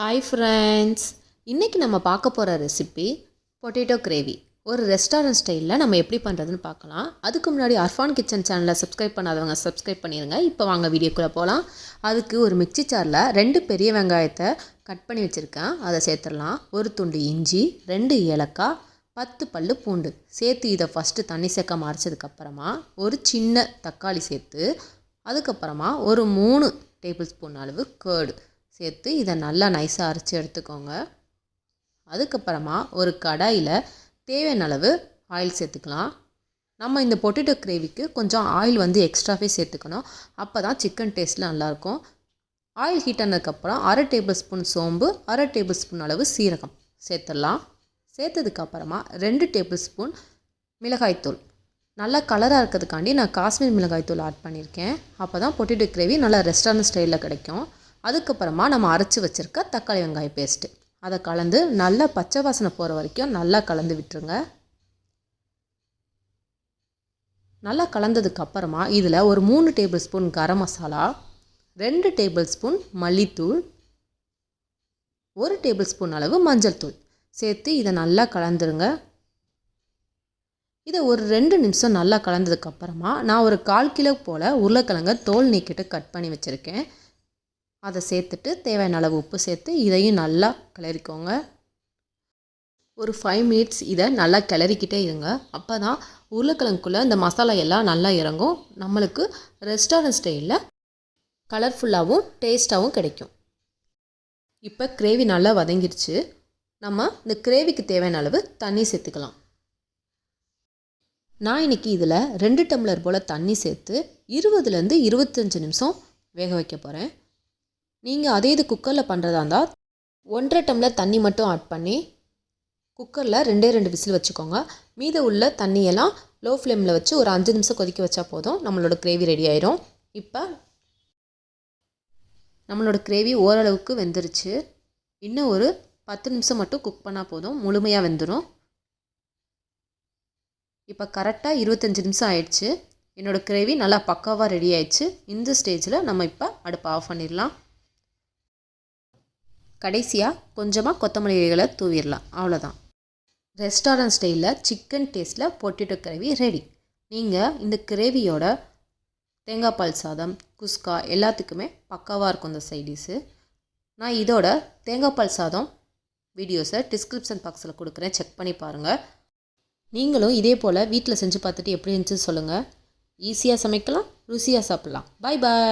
Hi friends, இன்றைக்கி நம்ம பார்க்க போகிற ரெசிபி பொட்டேட்டோ கிரேவி. ஒரு ரெஸ்டாரண்ட் ஸ்டைலில் நம்ம எப்படி பண்ணுறதுன்னு பார்க்கலாம். அதுக்கு முன்னாடி அர்ஃபான் கிச்சன் சேனலை சப்ஸ்கிரைப் பண்ணாதவங்க சப்ஸ்கிரைப் பண்ணிடுங்க. இப்போ வாங்க வீடியோக்குள்ளே போகலாம். அதுக்கு ஒரு மிக்சி ஜாரில் 2 பெரிய வெங்காயத்தை கட் பண்ணி வச்சுருக்கேன், அதை சேர்த்துடலாம். ஒரு துண்டு இஞ்சி, 2 ஏலக்காய், 10 பல்லு பூண்டு சேர்த்து இதை ஃபஸ்ட்டு தண்ணி சேர்க்காம அரைச்சதுக்கப்புறமா ஒரு சின்ன தக்காளி சேர்த்து, அதுக்கப்புறமா ஒரு 3 டேபிள் ஸ்பூன் அளவு கேர்டு சேர்த்து இதை நல்லா நைஸாக அரைச்சி எடுத்துக்கோங்க. அதுக்கப்புறமா ஒரு கடாயில் தேவையான அளவு ஆயில் சேர்த்துக்கலாம். நம்ம இந்த பொட்டேட்டோ கிரேவிக்கு கொஞ்சம் ஆயில் எக்ஸ்ட்ராவே சேர்த்துக்கணும், அப்போ தான் சிக்கன் டேஸ்ட்டில் நல்லாயிருக்கும். ஆயில் ஹீட் ஆனதுக்கப்புறம் 1/2 டேபிள் ஸ்பூன் சோம்பு, 1/2 டேபிள் ஸ்பூன் அளவு சீரகம் சேர்த்துடலாம். சேர்த்ததுக்கப்புறமா 2 டேபிள் ஸ்பூன் மிளகாய்த்தூள், நல்லா கலராக இருக்கிறதுக்காண்டி நான் காஷ்மீர் மிளகாய்த்தூள் ஆட் பண்ணியிருக்கேன். அப்போ தான் பொட்டேட்டோ கிரேவி நல்லா ரெஸ்டாரண்ட் ஸ்டைலில் கிடைக்கும். அதுக்கப்புறமா நம்ம அரைச்சி வச்சுருக்க தக்காளி வெங்காய பேஸ்ட்டு அதை கலந்து நல்லா பச்சை வாசனை போகிற வரைக்கும் நல்லா கலந்து விட்டுருங்க. நல்லா கலந்ததுக்கப்புறமா இதில் ஒரு 3 table spoon garam masala, 2 table spoon மல்லித்தூள், 1 டேபிள் ஸ்பூன் அளவு மஞ்சள் தூள் சேர்த்து இதை நல்லா கலந்துருங்க. இதை ஒரு 2 நிமிஷம் நல்லா கலந்ததுக்கப்புறமா நான் ஒரு 1/4 கிலோ போல் உருளைக்கிழங்க தோல் நீக்கிட்டு கட் பண்ணி வச்சுருக்கேன், அதை சேர்த்துட்டு தேவையான அளவு உப்பு சேர்த்து இதையும் நல்லா கிளறிக்கோங்க. ஒரு 5 மினிட்ஸ் இதை நல்லா கிளறிக்கிட்டே இருங்க. அப்போ தான் உருளைக்கிழங்குக்குள்ளே இந்த மசாலா எல்லாம் நல்லா இறங்கும், நம்மளுக்கு ரெஸ்டாரண்ட் ஸ்டைலில் கலர்ஃபுல்லாகவும் டேஸ்ட்டாகவும் கிடைக்கும். இப்போ கிரேவி நல்லா வதங்கிடுச்சு. நம்ம இந்த கிரேவிக்கு தேவையான அளவு தண்ணி சேர்த்துக்கலாம். நான் இன்றைக்கி இதில் 2 டம்ளர் போல் தண்ணி சேர்த்து 20லேருந்து 25 நிமிஷம் வேக வைக்க போகிறேன். நீங்கள் அதே இது குக்கரில் பண்ணுறதா இருந்தால் 1/2 டம்ளர் தண்ணி மட்டும் ஆட் பண்ணி குக்கரில் 2 விசில் வச்சுக்கோங்க. மீத உள்ள தண்ணியெல்லாம் லோ ஃப்ளேமில் வச்சு ஒரு 5 நிமிஷம் கொதிக்க வச்சா போதும், நம்மளோட கிரேவி ரெடி ஆயிரும். இப்போ நம்மளோட கிரேவி ஓரளவுக்கு வெந்துருச்சு. இன்னும் ஒரு 10 நிமிஷம் மட்டும் குக் பண்ணால் போதும், முழுமையாக வெந்துடும். இப்போ கரெக்டாக 25 நிமிஷம் ஆயிடுச்சு. என்னோடய கிரேவி நல்லா பக்காவாக ரெடி ஆயிடுச்சு. இந்த ஸ்டேஜில் நம்ம இப்போ அடுப்பை ஆஃப் பண்ணிடலாம். கடைசியாக கொஞ்சமாக கொத்தமல்லி இலைகளை தூவிடலாம். அவ்வளோதான், ரெஸ்டாரண்ட் ஸ்டைலில் சிக்கன் டேஸ்ட்டில் பொட்டேட்டோ கிரேவி ரெடி. நீங்கள் இந்த கிரேவியோட தேங்காய்பால் சாதம், குஸ்கா எல்லாத்துக்குமே பக்காவாக இருக்கும் இந்த சைடிஷு. நான் இதோட தேங்காய்பால் சாதம் வீடியோஸை டிஸ்கிரிப்ஷன் பாக்ஸில் கொடுக்குறேன், செக் பண்ணி பாருங்கள். நீங்களும் இதே போல் வீட்டில் செஞ்சு பார்த்துட்டு எப்படி இருந்துச்சு சொல்லுங்கள். ஈஸியாக சமைக்கலாம், ருசியாக சாப்பிட்லாம். பாய் பாய்.